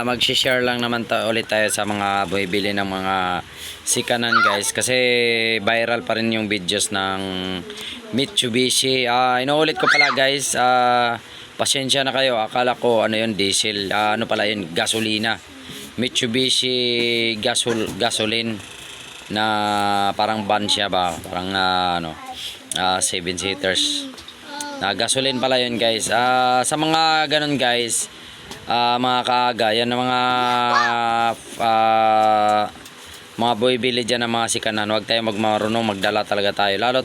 Mag-share lang naman ulit tayo sa mga bumibili ng mga sikanan guys, kasi viral pa rin yung videos ng Mitsubishi. Inuulit ko pala guys, pasensya na kayo, akala ko ano yun, diesel, ano pala yun, gasolina. Mitsubishi gasoline na parang van siya ba, parang 7-seaters na gasoline pala yun guys. Sa mga ganun guys, mga kaaga yan ng mga bumibili dyan ng mga sikanan, huwag tayo magmarunong, magdala talaga tayo, lalo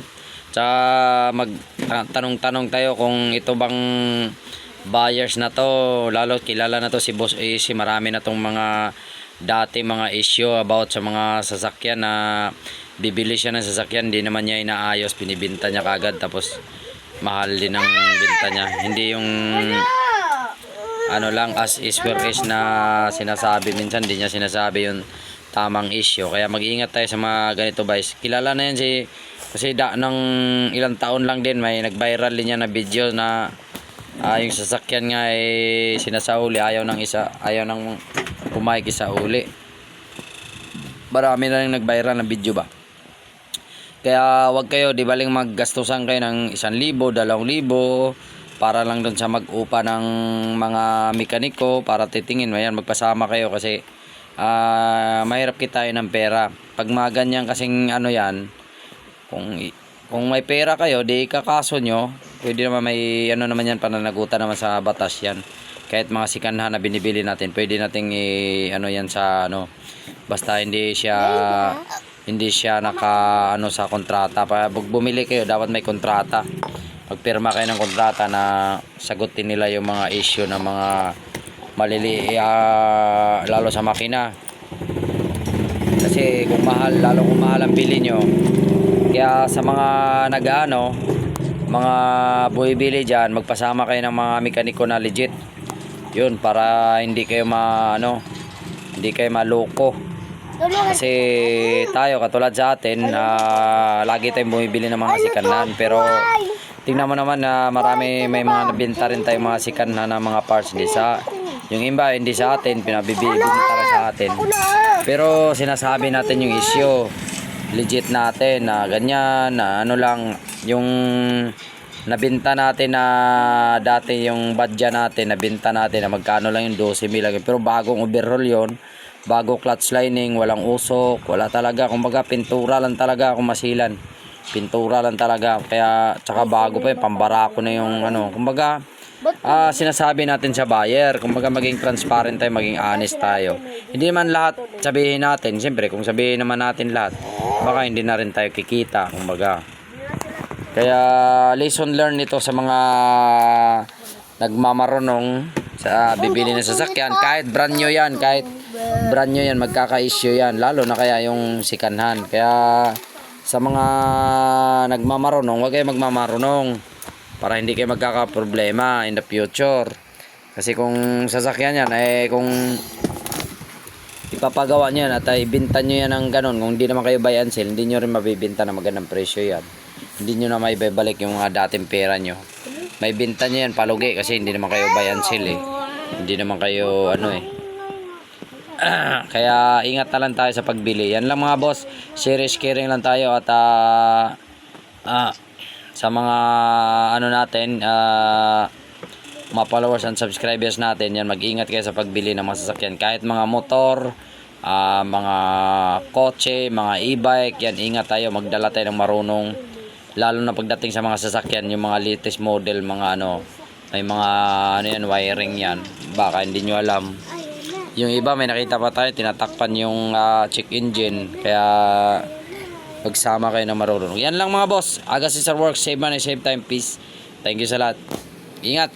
sa magtanong-tanong tayo kung ito bang buyers na to, lalo kilala na to si Boss AC, marami na tong mga dati mga issue about sa mga sasakyan na bibili siya ng sasakyan, hindi naman niya inaayos, binibinta niya kagad, tapos mahal din ang binta niya, hindi yung ano lang as is where is na sinasabi. Minsan hindi niya sinasabi yung tamang issue, kaya mag-iingat tayo sa mga ganito guys. Kilala na yan kasi ng ilang taon lang din may nag-viral din yan na video na yung sasakyan nga ay sinasauli, ayaw nang pumayag sa uli. Marami na rin nag-viral na video ba, kaya wag kayo, di baling maggastusan kayo ng 1,000, 2,000 para lang doon sa mag-upa ng mga mekaniko para titingin. Ayan, magpasama kayo kasi mahirap kita ng pera pag mga ganyan kasing ano yan. Kung may pera kayo, di kakaso nyo, pwede naman, may ano naman yan, pananagutan naman sa batas yan. Kahit mga sikanhan na binibili natin, pwede nating ano yan sa ano, basta hindi siya naka ano sa kontrata. Pag bumili kayo, dapat may kontrata, magpirma kayo ng kontrata na sagutin nila yung mga issue ng mga lalo sa makina, kasi kung mahal ang bili nyo. Kaya sa mga mga bumibili dyan, magpasama kayo ng mga mekaniko na legit yun, para hindi kayo maloko. Kasi tayo, katulad sa atin, lagi tayong bumibili ng mga sikanan, pero tingnan mo naman na may mga nabinta rin tayong mga sikanan na mga parts, yung iba hindi sa atin, pinabibinta sa atin, pero sinasabi natin yung issue, legit natin na ganyan, na ano lang yung nabinta natin, na dati yung badya natin, nabinta natin na magkano lang, yung 12,000, pero bagong overhaul yon, bago clutch lining, walang usok, wala talaga, kumbaga pintura lang talaga, kung masilan pintura lang talaga, kaya tsaka bago pa yung pambarako na yung ano, kumbaga sinasabi natin sa buyer, kumbaga maging transparent tayo, maging honest tayo, hindi man lahat sabihin natin. Siyempre kung sabihin naman natin lahat, baka hindi na rin tayo kikita, kumbaga. Kaya lesson learned ito sa mga nagmamarunong sa bibili ng sasakyan, kahit brand new yan, magkaka-issue yan, lalo na kaya yung sikanhan. Kaya sa mga nagmamarunong, huwag kayo magmamarunong para hindi kayo magkakaproblema in the future. Kasi kung sasakyan yan, kung ipapagawa nyo yan at ibinta nyo yan ng ganun, kung hindi naman kayo buy and sell, hindi nyo rin mabibinta na magandang presyo yan. Hindi nyo na maibabalik yung mga dating pera nyo. May binta nyo yan palugi, kasi hindi naman kayo buy and sell hindi naman kayo kaya ingat na lang tayo sa pagbili. Yan lang mga boss, serious caring lang tayo. At sa mga natin, mga followers and subscribers natin, yan, mag-ingat kayo sa pagbili ng mga sasakyan, kahit mga motor, mga kotse, mga e-bike, yan, ingat tayo, magdala tayo ng marunong, lalo na pagdating sa mga sasakyan, yung mga latest model, mga may mga wiring yan, baka hindi nyo alam. Yung iba, may nakita pa tayo, tinatakpan yung check engine, kaya magsama kayo ng marunong. Yan lang mga boss, Aga Cesar Works, save money, save time, peace. Thank you sa lahat, ingat.